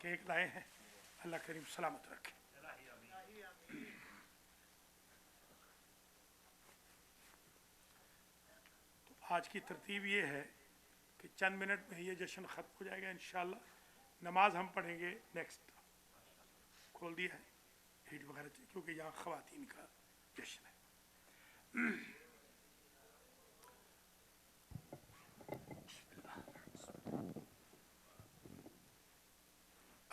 Cake لائے ہیں، اللہ کریم سلامت رکھے۔ تو آج کی ترتیب یہ ہے کہ چند منٹ میں یہ جشن ختم ہو جائے گا انشاءاللہ۔ نماز ہم پڑھیں گے نیکسٹ، کھول دیا ہے ہیٹ وغیرہ کیونکہ یہاں خواتین کا جشن ہے۔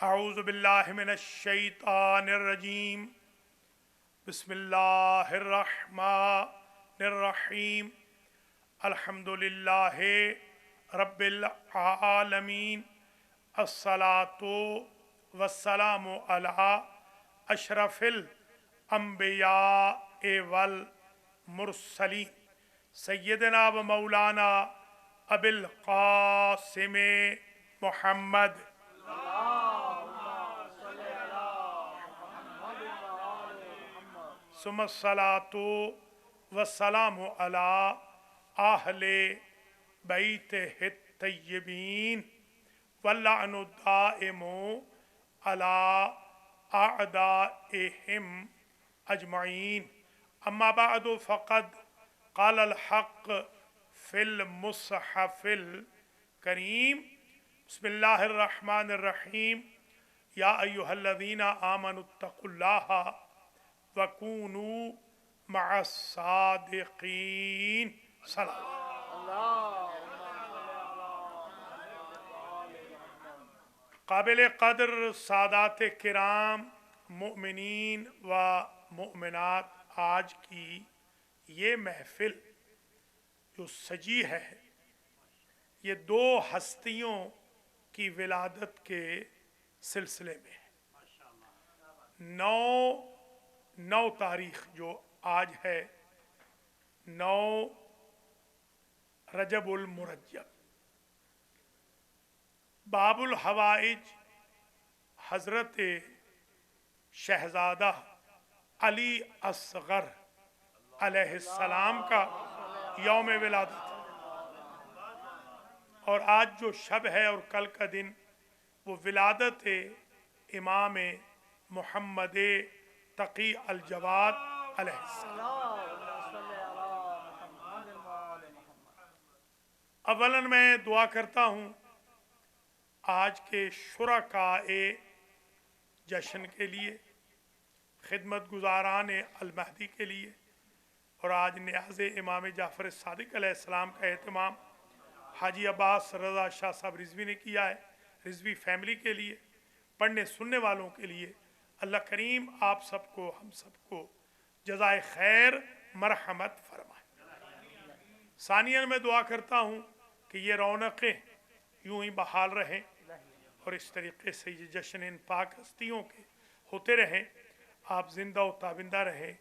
اعوذ باللہ من الشیطان الرجیم، بسم اللہ الرحمن الرحیم، الحمد للہ رب العالمین، الصلاۃ والسلام علی اشرف الانبیاء والمرسلین، سیدنا و مولانا ابی القاسم محمد ثم الصلاۃ والسلام علی اہل بیتہ الطیبین واللعن الدائم علی اعدائہم اجمعین، اما بعد فقد قال الحق فی المصحف الکریم، بسم اللہ الرحمن الرحیم، یا ایہا الذین آمنوا اتقوا اللہ وَكُونُوا مَعَ الصَّادِقِينَ۔ قابل قدر سادات کرام، مؤمنین و مؤمنات، آج کی یہ محفل جو سجی ہے یہ دو ہستیوں کی ولادت کے سلسلے میں ہے۔ نو تاریخ جو آج ہے، 9 رجب المرجب، باب الحوائج حضرت شہزادہ علی اصغر علیہ السلام کا یوم ولادت ہے، اور آج جو شب ہے اور کل کا دن وہ ولادت امام محمد تقی الجواد علیہ السلام۔ اولاً میں دعا کرتا ہوں آج کے شرکائے جشن کے لیے، خدمت گزاران المہدی کے لیے، اور آج نیاز امام جعفر صادق علیہ السلام کا اہتمام حاجی عباس رضا شاہ صاحب رضوی نے کیا ہے، رضوی فیملی کے لیے، پڑھنے سننے والوں کے لیے، اللہ کریم آپ سب کو، ہم سب کو جزائے خیر مرحمت فرمائے۔ ثانیاً میں دعا کرتا ہوں کہ یہ رونقیں یوں ہی بحال رہیں اور اس طریقے سے یہ جشن ان پاک ہستیوں کے ہوتے رہیں، آپ زندہ و تابندہ رہیں،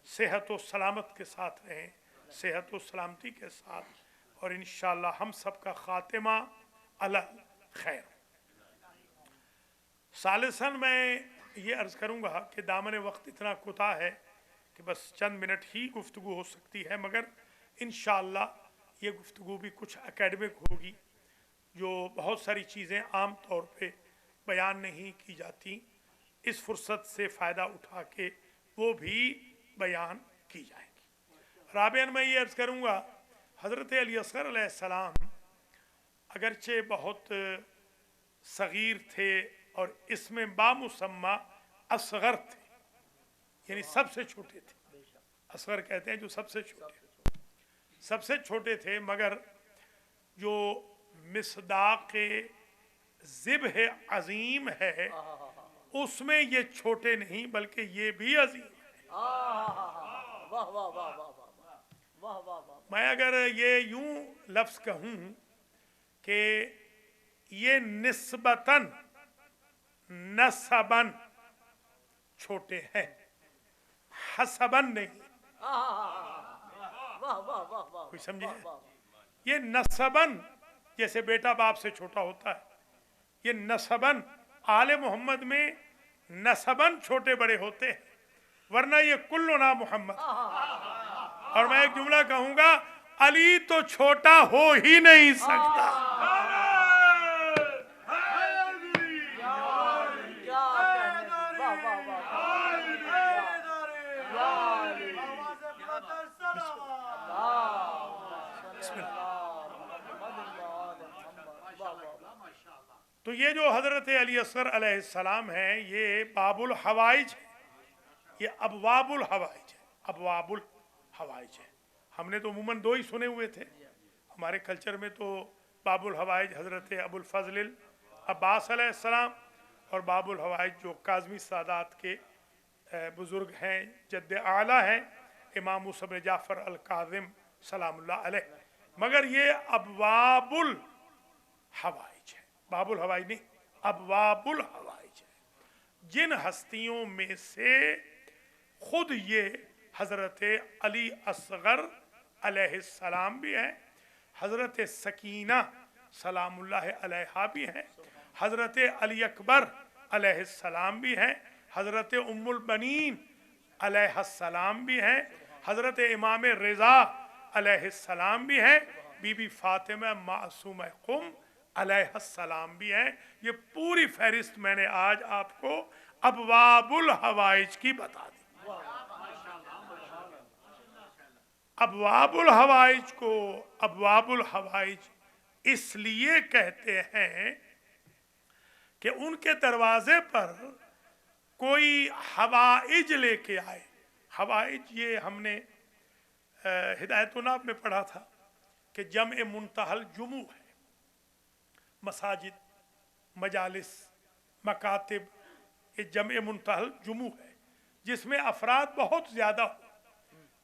صحت و سلامت کے ساتھ رہیں، صحت و سلامتی کے ساتھ، اور انشاءاللہ ہم سب کا خاتمہ علی خیر۔ ثالثاً میں یہ عرض کروں گا کہ دامن وقت اتنا کوتاہ ہے کہ بس چند منٹ ہی گفتگو ہو سکتی ہے، مگر انشاءاللہ یہ گفتگو بھی کچھ اکیڈمک ہوگی، جو بہت ساری چیزیں عام طور پہ بیان نہیں کی جاتی، اس فرصت سے فائدہ اٹھا کے وہ بھی بیان کی جائیں گی۔ رابعاً میں یہ عرض کروں گا حضرت علی اصغر علیہ السلام اگرچہ بہت صغیر تھے اور اس میں بامسمى اصغر تھے، یعنی سب سے چھوٹے تھے، اصغر کہتے ہیں جو سب سے چھوٹے تھے، مگر جو مصداق ذبح عظیم ہے اس میں یہ چھوٹے نہیں بلکہ یہ بھی عظیم ہے۔ میں اگر یہ یوں لفظ کہوں کہ یہ نسبتاً نسباً چھوٹے ہیں، حسباً نہیں، کوئی سمجھے؟ یہ نسباً جیسے بیٹا باپ سے چھوٹا ہوتا ہے، یہ نسباً آل محمد میں نسباً چھوٹے بڑے ہوتے ہیں، ورنہ یہ کلنا محمد۔ اور میں ایک جملہ کہوں گا، علی تو چھوٹا ہو ہی نہیں سکتا۔ ये जो हज़रत अली असगर अलैहिस्सलाम हैं, ये बाबुल हवाइज है, ये अबवाबुल हवाइज है, अबवाबुल हवाइज है। हमने तो अमूमन दो ही सुने हुए थे, हमारे कल्चर में तो बाबुल हवाइज हज़रत अबुल फजल अब्बास अलैहिस्सलाम और बाबुल हवाइज जो काज़मी सादात के बुज़ुर्ग हैं, जद्द आला हैं, इमाम मूसा बिन जाफ़र अल काज़िम सलामुल्लाह अलैह। मगर ये अबवाबुल हवाइज है, बाबुल हवाइज नहीं, अबवाबुल हवाइज है। जिन हस्तियों में से खुद ये हज़रत अली असगर अलैहिस्सलाम भी हैं, हज़रत सकीना सलामुल्लाह अलैहा भी हैं, हज़रत अली अकबर अलैहिस्सलाम भी हैं, हज़रत उम्मुल बनीन अलैहिस्सलाम भी हैं, हज़रत इमाम रिज़ा अलैहिस्सलाम भी हैं, बीबी फातिमा मासूमा कुम अलैहिस्सलाम भी हैं। ये पूरी फहरिस्त मैंने आज आपको अबवाबुल हवाइज की बता दी। अबवाबुल हवाइज को अबवाबुल हवाइज इसलिए कहते हैं कि उनके दरवाजे पर कोई हवाइज लेके आए। हवाइज ये हमने हिदायतुन्नाब में पढ़ा था कि जम मुंतहल जुमू है, मसाजिद, मजालिस, मकातिब, ये जम मुंतहल जुमू है जिसमें अफराद बहुत ज़्यादा हो।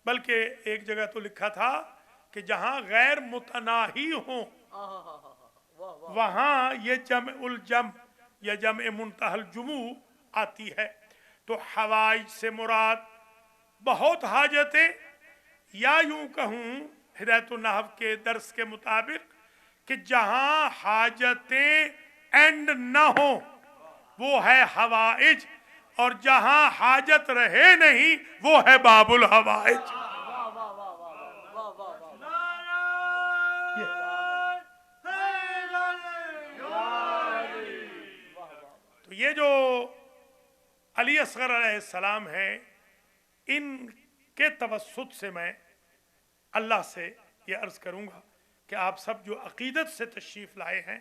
बल्कि एक जगह तो लिखा था कि जहाँ गैर मुतनाही हों वहाँ ये जम उल जम या जम मुंतहल जुमू आती है। तो हवाइज से मुराद बहुत हाजतें, या यूं कहूँ हिदायतुन्नाहव के दर्स के मुताबिक कि जहाँ हाजतें एंड न हो वो है हवाइज, और जहाँ हाजत रहे नहीं वो है बाबुल हवाइज। तो ये जो अली असगर अलैहिस्सलाम हैं, इनके तवस्सुत से मैं अल्लाह से ये अर्ज़ करूँगा कि आप सब जो अक़ीदत से तशरीफ़ लाए हैं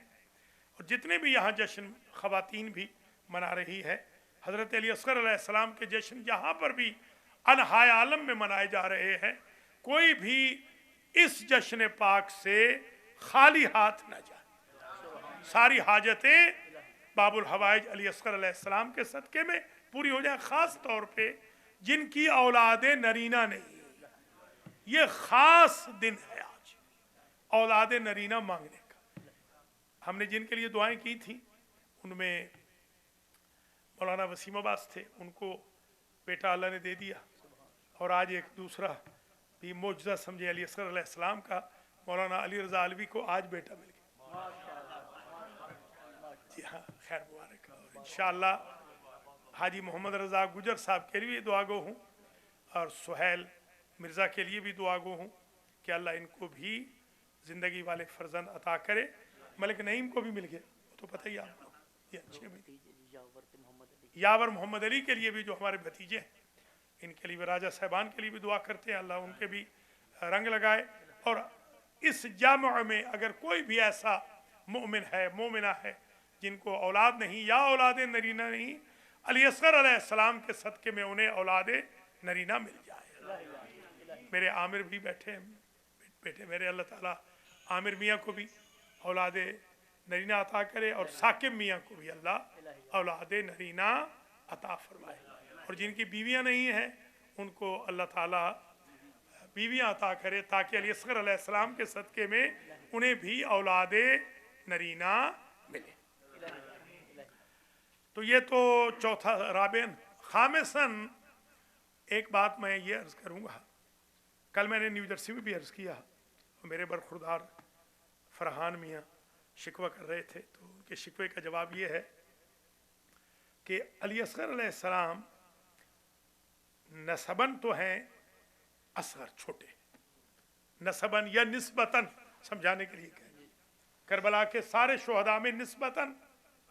और जितने भी यहाँ जश्न ख़वातीन भी मना रही है, हज़रत अली असगर अलैहिस्सलाम के जश्न जहाँ पर भी अनहाय आलम में मनाए जा रहे हैं, कोई भी इस जश्न पाक से खाली हाथ न जाए। सारी हाजतें बाबुल हवाइज अली असगर अलैहिस्सलाम के सदक़े में पूरी हो जाए। ख़ास तौर पे जिनकी औलादे नरीना नहीं, ये ख़ास दिन है आज औलादे नरीना मांगने का। हमने जिनके लिए दुआएं की थी उनमें मौलाना वसीम अब्बास थे, उनको बेटा अल्लाह ने दे दिया, और आज एक दूसरा भी मौजज़ा समझे अली असगर अलैहिस्सलाम का, मौलाना अली रज़ा अलवी को आज बेटा मिल गया। जी हाँ, खैर मुबारक। और इंशाअल्लाह हाजी मोहम्मद रज़ा गुजर साहब के लिए दुआ गो हूँ और सुहैल मिर्ज़ा के लिए भी दुआ गो हूँ कि अल्लाह इनको भी ज़िंदगी वाले फ़र्जंद अता करे। मलिक नईम को भी मिल गया, तो पता ही आपको, ये अच्छे भी। यावर मोहम्मद अली के लिए भी जो हमारे भतीजे हैं, इनके लिए राजा साहबान के लिए भी दुआ करते हैं, अल्लाह उनके भी रंग लगाए। और इस जामा में अगर कोई भी ऐसा मोमिन है, मोमिना है जिनको औलाद नहीं या औलाद नरीना नहीं, अली असगर अलैहिस्सलाम के सदक़े में उन्हें औलाद नरीना मिल जाए। मेरे आमिर भी बैठे हैं बेटे मेरे, अल्लाह ताला आमिर मियाँ को भी औलाद नरीना अता करे और साकिब मियाँ को भी अल्लाह औलाद नरीना अता फरमाए। और जिनकी बीवियाँ नहीं हैं उनको अल्लाह ताला बीवियाँ अता करे ताकि अली असगर अलैहिस्सलाम के सदक़े में उन्हें भी औलाद नरीना मिले। तो ये तो चौथा राबिन। खामिसन एक बात मैं ये अर्ज़ करूँगा, कल मैंने न्यू जर्सी में भी अर्ज़ किया, मेरे बरखुरदार फरहान मियाँ शिकवा कर रहे थे, तो उनके शिकवे का जवाब ये है कि अली असगर अलैहिस्सलाम नसबन तो हैं असगर, छोटे, नसबन या निस्बतन समझाने के लिए कहें, करबला के सारे शुहदा में निस्बतन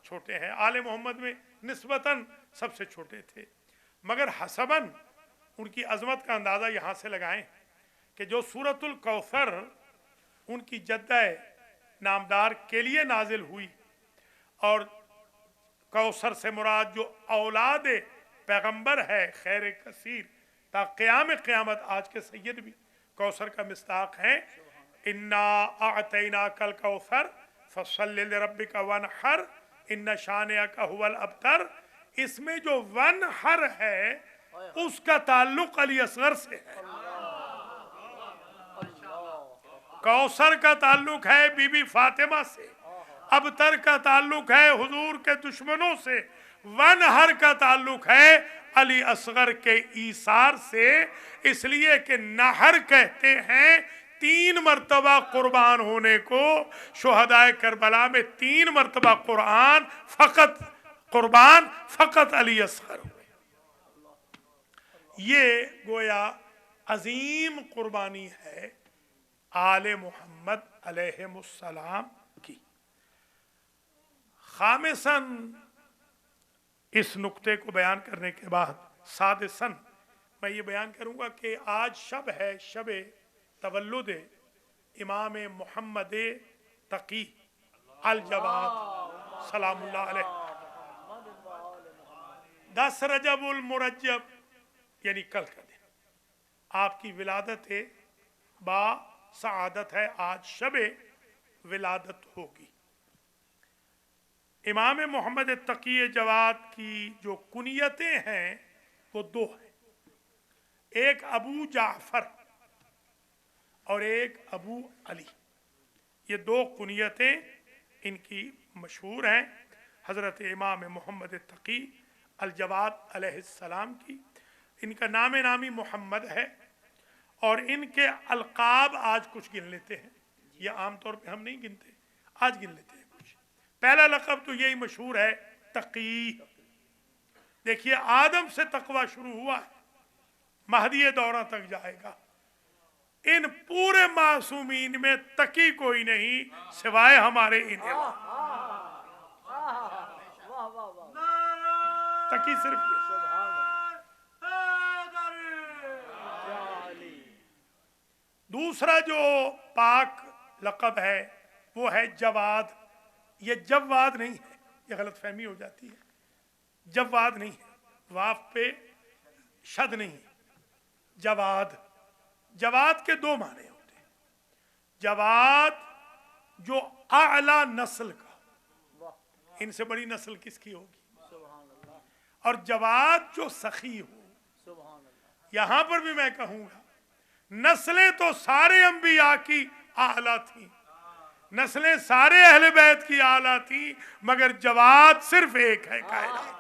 छोटे हैं, आले मोहम्मद में निस्बतन सबसे छोटे थे। मगर हसबन उनकी अजमत का अंदाज़ा यहाँ से लगाएं कि जो सूरतुल कौसर उनकी जद्दा नामदार के लिए नाजिल हुई और कौसर से मुराद जो औलाद पैगंबर है खैर कसीर ता क़याम क़यामत, आज के सैयद भी कौसर का मिस्ताक हैं। इन्ना आतैना कल कौसर फसल्लि लिरब्बिका वनहर इन्ना शानिअका हुवल अबतर। इसमें जो वनहर है उसका ताल्लुक अली असगर से है। कौसर का ताल्लुक है बीबी फातिमा से, अबतर का ताल्लुक है हुजूर के दुश्मनों से, वनहर का ताल्लुक है अली असगर के ईसार से। इसलिए कि नहर कहते हैं 3 मरतबा कुर्बान होने को। शुहदाए करबला में 3 मरतबा कुर्बान फकत अली असगर हुए। ये गोया अजीम कुर्बानी है आले मोहम्मद अलैहिमुस्सलाम की। खामिसन, इस नुक्ते को बयान करने के बाद सादिसन मैं ये बयान करूंगा कि आज शब है, शब तवल्लुद इमाम मोहम्मद तकी अल जवाद सलामुल्लाह अलैह। 10 रजबुल मुरज्जब यानी कल का दिन आपकी विलादत बा सआदत है। आज शब विलादत होगी। इमाम मोहम्मद तकी जवाद की जो कुनियतें हैं वो 2 हैं, एक अबू जाफर और एक अबू अली। ये 2 कुनियतें इनकी मशहूर हैं हज़रत इमाम मोहम्मद तकी अल जवाद अलैहिस्सलाम की। इनका नामी मोहम्मद है और इनके अलकाब आज कुछ गिन लेते हैं। ये आमतौर पे हम नहीं गिनते, आज गिन लेते हैं कुछ। पहला लक़ब तो यही मशहूर है तकी। देखिए आदम से तकवा शुरू हुआ है, महदी दौरा तक जाएगा। इन पूरे मासूमीन में तकी कोई नहीं सिवाय हमारे इन्हें। तकी सिर्फ ये। दूसरा जो पाक लक़ब है वो है जवाद। ये जवाद नहीं है, ये गलत फहमी हो जाती है। जवाद नहीं है, वाफ पे शद नहीं है, जवाद। जवाद के 2 माने होते हैं। जवाद जो आला नस्ल का, इनसे बड़ी नस्ल किसकी होगी, और जवाद जो सखी हो। यहां पर भी मैं कहूंगा नस्लें तो सारे अंबिया की आला थी, नस्लें सारे अहले बैत की आला थी, मगर जवाद सिर्फ एक है कायनात।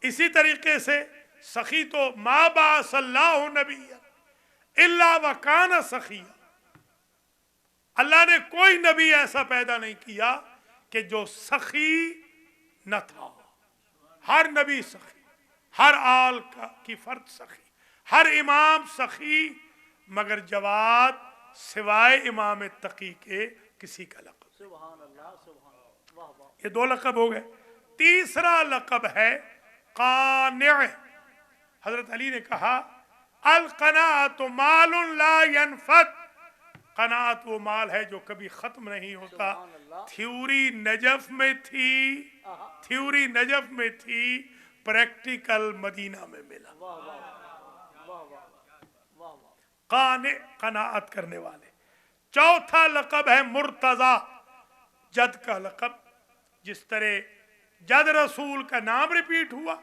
इसी तरीके से सखी तो मा बासल्लाहु नबिय्यन इल्ला वकाना सखिया। अल्लाह ने कोई नबी ऐसा पैदा नहीं किया कि जो सखी न था। हर नबी सखी, हर आल की फर्द सखी, हर इमाम सखी, मगर जवाद सिवाय इमाम तकी के किसी का लक़ब। ये 2 लक़ब हो गए। तीसरा लक़ब है कानिअ। हजरत अली ने कहा अल कनाअत मालुन ला यनफद। कनाअत वो माल है जो कभी खत्म नहीं होता। थ्योरी नजफ में थी, थ्योरी नजफ में थी, प्रैक्टिकल मदीना में मिला। काने, कनाअत करने वाले। चौथा लक़ब है मुर्तज़ा, जद का लक़ब। जिस तरह जद रसूल का नाम रिपीट हुआ,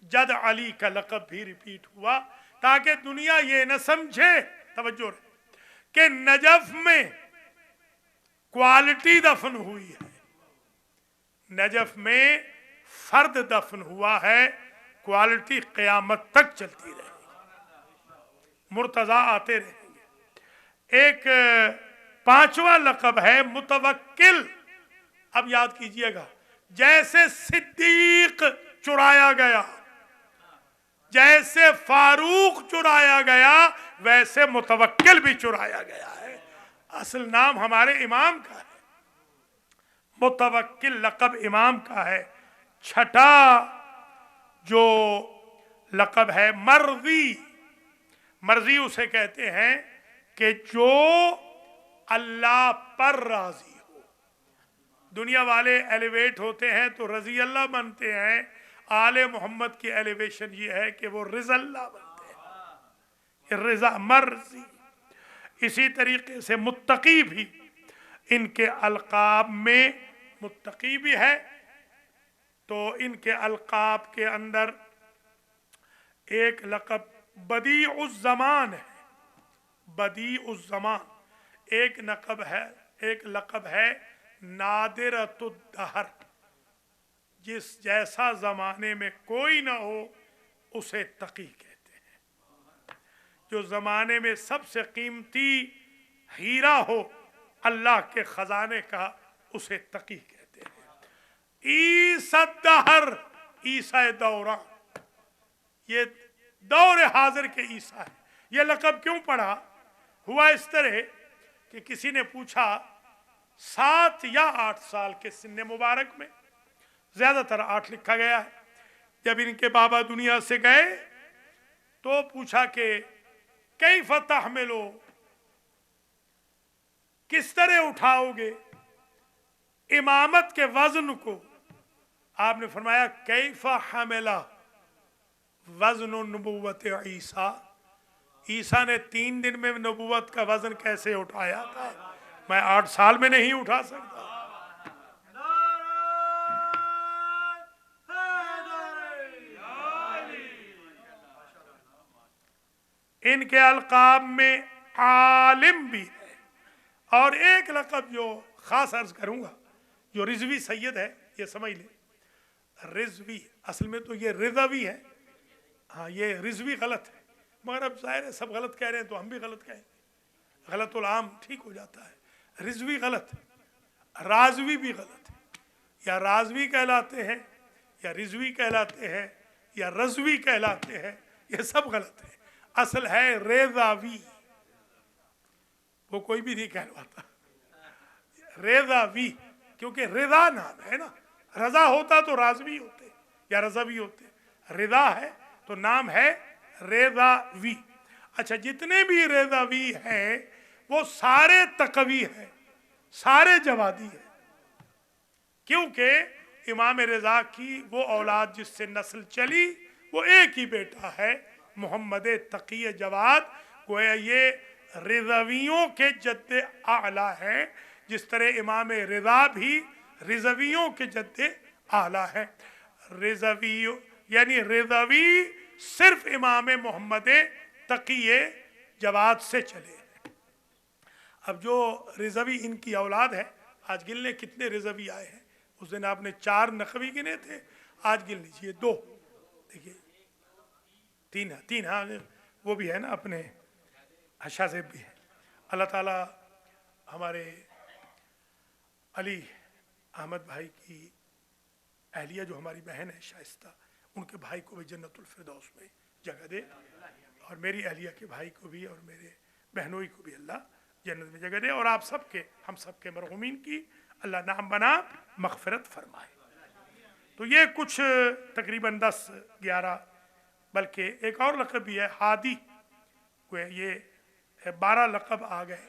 जद अली का लक़ब भी रिपीट हुआ, ताकि दुनिया ये न समझे, तवज्जो रहे, कि नजफ में क्वालिटी दफन हुई है। नजफ में फर्द दफन हुआ है, क्वालिटी क़यामत तक चलती रहेगी। मुर्तज़ा आते रहेंगे। एक 5वां लक़ब है मुतवक्किल। अब याद कीजिएगा, जैसे सिद्दीक चुराया गया, जैसे फारूक चुराया गया, वैसे मुतवक्किल भी चुराया गया है। असल नाम हमारे इमाम का है, मुतवक्किल लक़ब इमाम का है। छठा जो लक़ब है मर्ज़ी। मर्ज़ी उसे कहते हैं कि जो अल्लाह पर राज़ी हो। दुनिया वाले एलिवेट होते हैं तो रजी अल्लाह बनते हैं, आले मोहम्मद की एलिवेशन ये है कि वो रिज़ल्ला बनते हैं, ये रिज़ा मर्जी। इसी तरीके से मुत्तकी भी, इनके अलकाब में मुत्तकी भी है, तो इनके अलकाब के अंदर एक लक़ब बदी उस ज़मान है, बदी उस ज़मान। एक लक़ब है नादिरतुद्दहर, जिस जैसा ज़माने में कोई ना हो उसे तकी कहते हैं। जो ज़माने में सबसे कीमती हीरा हो अल्लाह के ख़जाने का, उसे तकी कहते हैं। ईसद्दहर, ईसा दौरान, ये दौर हाजिर के ईसा है। ये लक़ब क्यों पड़ा? हुआ इस तरह कि किसी ने पूछा 7 या 8 साल के सिन्ने मुबारक में, ज़्यादातर 8 लिखा गया है, जब इनके बाबा दुनिया से गए तो पूछा कि कैफ़ तहमिलो, किस तरह उठाओगे इमामत के वज़न को? आपने फरमाया कैफ़ हमिला वज़न नबुव्वत ईसा, ईसा ने 3 दिन में नबुव्वत का वज़न कैसे उठाया था, मैं 8 साल में नहीं उठा सकता। इनके अलकाब में आलिम भी है, और एक लक़ब जो ख़ास अर्ज करूँगा, जो रिज़वी सैयद है, ये समझ ले, रिज़वी असल में तो ये रिज़वी है, हाँ ये रिज़वी गलत है, मगर अब ज़ाहिर है सब गलत कह रहे हैं तो हम भी गलत कहेंगे, गलतुल आम ठीक हो जाता है। रिज़वी गलत है, राज़वी भी गलत है, या राज़वी कहलाते हैं या रिज़वी कहलाते हैं या रज़वी कहलाते हैं, ये सब गलत है। असल है रेज़ावी, वो कोई भी नहीं कहलवाता, रेज़ावी, क्योंकि रिदा नाम है ना, रजा होता तो राज़वी होते या रज़वी होते, रिदा है तो नाम है रेज़ावी। अच्छा, जितने भी रेज़ावी हैं वो सारे तकवी हैं, सारे जवादी हैं, क्योंकि इमाम रज़ा की वो औलाद जिससे नस्ल चली वो एक ही बेटा है, मोहम्मद तकी जवाद। गोया ये रिज़वियों के जद्दे आला हैं, जिस तरह इमाम रज़ा भी रिज़वियों के जद्दे आला हैं। रिज़वी यानी रिज़वी सिर्फ इमाम मोहम्मद तकी जवाद से चले हैं। अब जो रिज़वी इनकी औलाद है, आज गिन लें कितने रिज़वी आए हैं। उस दिन आपने 4 नकवी गिने थे, आज गिन लीजिए 2, देखिए 3 हाँ वो भी है ना, अपने हशाज़ेब भी है। अल्लाह ताला हमारे अली अहमद भाई की अहलिया जो हमारी बहन है शाइस्ता, उनके भाई को भी जन्नतुल फिरदौस में जगह दे, और मेरी अहलिया के भाई को भी और मेरे बहनोई को भी अल्लाह जन्नत में जगह दे, और आप सबके, हम सबके मरहूमीन की अल्लाह नाम बना मग़फ़िरत फरमाए। तो ये कुछ तकरीबन 10-11, बल्कि एक और लक़ब भी है हादी, ये 12 लक़ब आ गए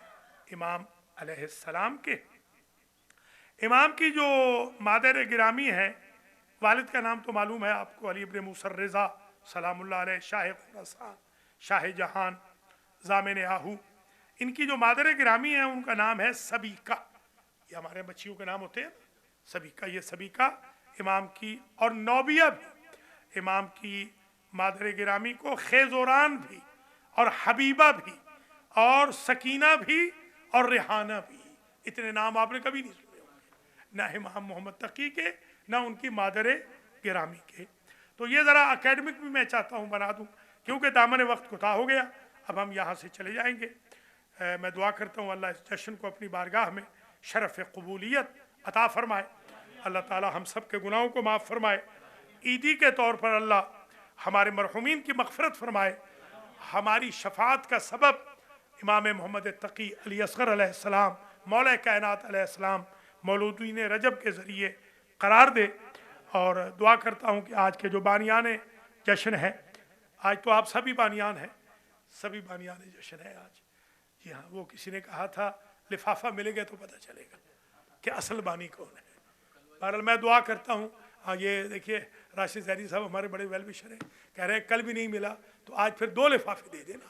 इमाम अलैहिस्सलाम के। इमाम की जो मादर गिरामी है, वालिद का नाम तो मालूम है आपको, अली इब्न मूसा रज़ा सलामुल्लाह अलैह, शाह खुरासान, शाह जहान, ज़ामिन आहू। इनकी जो मादर गिरामी है उनका नाम है सबीका, ये हमारे बच्चियों के नाम होते हैं सबीका, ये सबीका इमाम की, और नौबिया भी इमाम की मादर गिरामी को खेजोरान भी और हबीबा भी और सकीना भी और रेहाना भी, इतने नाम आपने कभी नहीं सुने होंगे, ना इमाम मोहम्मद तकी के ना उनकी मादर गिरामी के। तो ये ज़रा एकेडमिक भी मैं चाहता हूँ बना दूँ, क्योंकि दामन वक्त कोताह हो गया, अब हम यहाँ से चले जाएंगे। मैं दुआ करता हूँ अल्लाह इस जश्न को अपनी बारगाह में शरफ़ क़बूलियत अता फ़रमाए, अल्लाह ताला हम सब के गुनाहों को माफ़ फरमाए, ईदी के तौर पर अल्लाह हमारे मरहूमीन की मग़फ़िरत फरमाए, हमारी शफ़ाअत का सबब इमाम मोहम्मद तकी अली असग़र अलैहिस्सलाम, मौला कायनात अलैहिस्सलाम मौलूदीन रजब के ज़रिए करार दे। और दुआ करता हूँ कि आज के जो बानियान जश्न है, आज तो आप सभी बानियान हैं, सभी बानियान जश्न है आज। जी हाँ, वो किसी ने कहा था लिफाफा मिलेगा तो पता चलेगा कि असल बानी कौन है। बहरहाल मैं दुआ करता हूँ। हाँ, ये देखिए राशिद जहरी साहब हमारे बड़े वेल विशर हैं, कह रहे हैं कल भी नहीं मिला तो आज फिर 2 लिफाफे दे देना।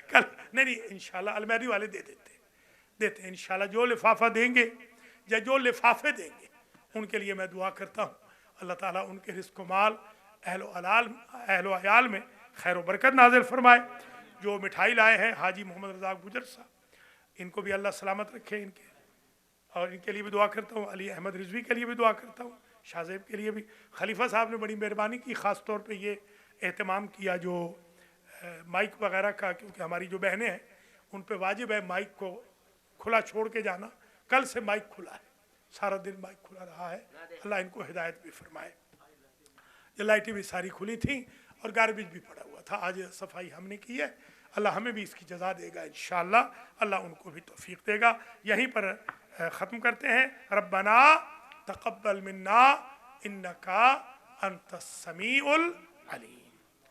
कल नहीं, इंशाल्लाह अलमहदी वाले देते हैं इंशाल्लाह। जो लिफाफा देंगे या जो लिफाफे देंगे उनके लिए मैं दुआ करता हूँ, अल्लाह ताला उनके रिस्क माल अहलो अयाल में खैर व बरकत नाजिल फरमाए। जो मिठाई लाए हैं हाजी मोहम्मद रज़ाक गुजर साहब, इनको भी अल्लाह सलामत रखे इनके, और इनके लिए भी दुआ करता हूँ। अली अहमद रिजवी के लिए भी दुआ करता हूँ, शाहजेब के लिए भी। खलीफा साहब ने बड़ी मेहरबानी की, ख़ास तौर पे ये एहतमाम किया जो माइक वगैरह का, क्योंकि हमारी जो बहनें हैं उन पे वाजिब है माइक को खुला छोड़ के जाना। कल से माइक खुला है, सारा दिन माइक खुला रहा है, अल्लाह इनको हिदायत भी फरमाए। ये लाइटें भी सारी खुली थी और गार्बेज भी पड़ा हुआ था, आज सफाई हमने की है। अल्लाह हमें भी इसकी जज़ा देगा इंशाअल्लाह, अल्लाह उनको भी तौफीक देगा। यहीं पर ख़त्म करते हैं। रब्बना तक़ब्बल मिन्ना इन्नका अंतस समीउल अलीम।